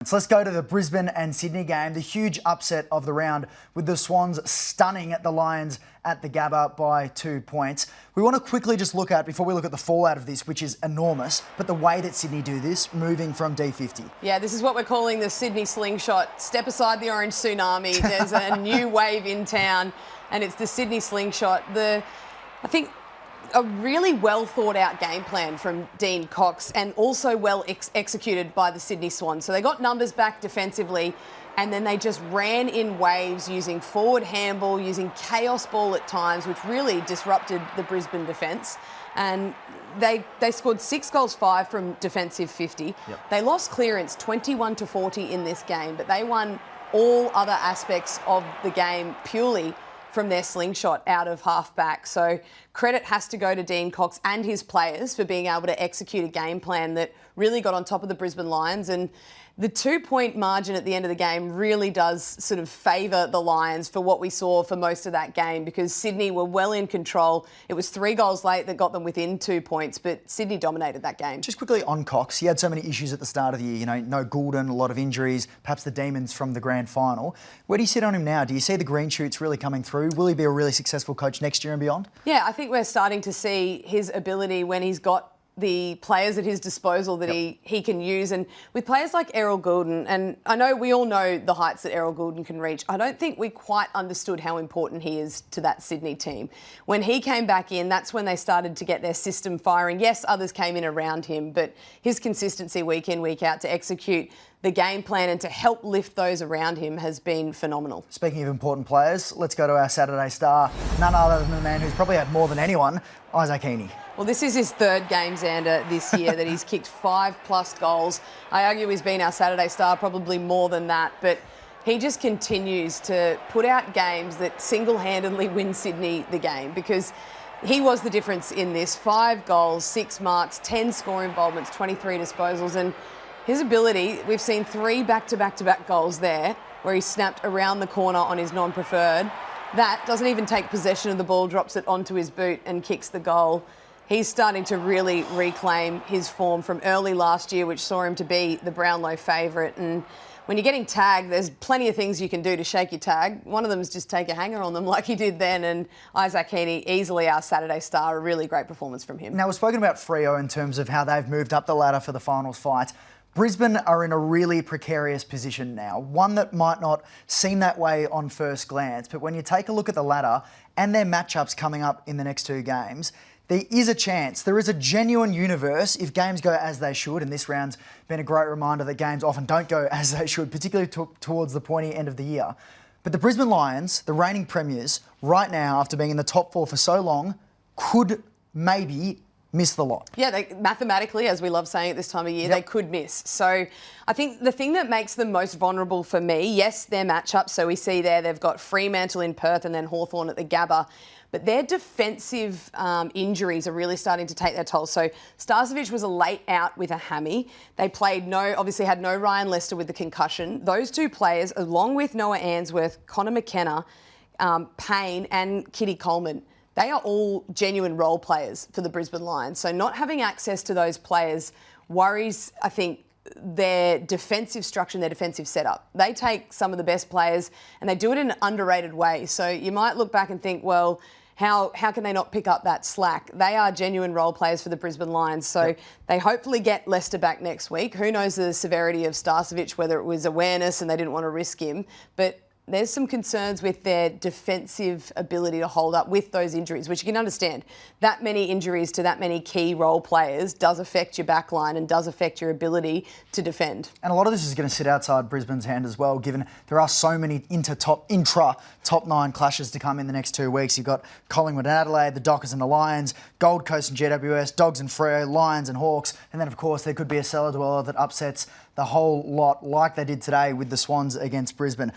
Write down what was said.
So let's go to the Brisbane and Sydney game, the huge upset of the round with the Swans stunning at the Lions at the Gabba by 2 points. We want to quickly just look at, before we look at the fallout of this, which is enormous, but the way that Sydney do this, moving from D50. Yeah, this is what we're calling the Sydney Slingshot. Step aside the orange tsunami. There's a new wave in town, and it's the Sydney Slingshot. I think a really well thought out game plan from Dean Cox, and also well executed by the Sydney Swans. So they got numbers back defensively, and then they just ran in waves using forward handball, using chaos ball at times, which really disrupted the Brisbane defence. And they scored 6 goals, 5 from defensive 50. Yep. They lost clearance 21-40 in this game, but they won all other aspects of the game purely from their slingshot out of half-back. So credit has to go to Dean Cox and his players for being able to execute a game plan that really got on top of the Brisbane Lions. And the 2-point margin at the end of the game really does sort of favour the Lions for what we saw for most of that game, because Sydney were well in control. It was 3 goals late that got them within 2 points, but Sydney dominated that game. Just quickly on Cox, he had so many issues at the start of the year, you know, no Goulden, a lot of injuries, perhaps the Demons from the grand final. Where do you sit on him now? Do you see the green shoots really coming through? Will he be a really successful coach next year and beyond? Yeah, I think we're starting to see his ability when he's got the players at his disposal that he can use. And with players like Errol Goulden, and I know we all know the heights that Errol Goulden can reach, I don't think we quite understood how important he is to that Sydney team. When he came back in, that's when they started to get their system firing. Yes, others came in around him, but his consistency week in, week out to execute the game plan and to help lift those around him has been phenomenal. Speaking of important players, let's go to our Saturday star, none other than the man who's probably had more than anyone, Isaac Heeney. Well, this is his 3rd game, Xander, this year that he's kicked 5+ goals. I argue he's been our Saturday star, probably more than that, but he just continues to put out games that single-handedly win Sydney the game, because he was the difference in this. 5 goals, 6 marks, 10 score involvements, 23 disposals, and his ability, we've seen 3 back-to-back goals there where he snapped around the corner on his non-preferred. That doesn't even take possession of the ball, drops it onto his boot and kicks the goal. He's starting to really reclaim his form from early last year, which saw him to be the Brownlow favourite. And when you're getting tagged, there's plenty of things you can do to shake your tag. One of them is just take a hanger on them like he did then. And Isaac Heeney, easily our Saturday star, a really great performance from him. Now, we've spoken about Freo in terms of how they've moved up the ladder for the finals fight. Brisbane are in a really precarious position now, one that might not seem that way on first glance, but when you take a look at the ladder and their matchups coming up in the next 2 games, there is a chance, there is a genuine universe if games go as they should, and this round's been a great reminder that games often don't go as they should, particularly towards the pointy end of the year. But the Brisbane Lions, the reigning premiers, right now, after being in the top 4 for so long, could maybe miss the lot. Yeah, they, mathematically, as we love saying at this time of year, they could miss. So I think the thing that makes them most vulnerable for me, yes, their matchup. So we see there they've got Fremantle in Perth and then Hawthorn at the Gabba. But their defensive injuries are really starting to take their toll. So Starcevic was a late out with a hammy. They obviously had no Ryan Lester with the concussion. Those 2 players, along with Noah Answorth, Connor McKenna, Payne and Kitty Coleman, they are all genuine role players for the Brisbane Lions. So not having access to those players worries, I think, their defensive structure and their defensive setup. They take some of the best players and they do it in an underrated way. So you might look back and think, well, how can they not pick up that slack? They are genuine role players for the Brisbane Lions. So they hopefully get Lester back next week. Who knows the severity of Starcevic, whether it was awareness and they didn't want to risk him. But there's some concerns with their defensive ability to hold up with those injuries, which you can understand. That many injuries to that many key role players does affect your back line and does affect your ability to defend. And a lot of this is going to sit outside Brisbane's hand as well, given there are so many intra-top 9 clashes to come in the next 2 weeks. You've got Collingwood and Adelaide, the Dockers and the Lions, Gold Coast and GWS, Dogs and Freo, Lions and Hawks, and then of course there could be a cellar dweller that upsets the whole lot like they did today with the Swans against Brisbane.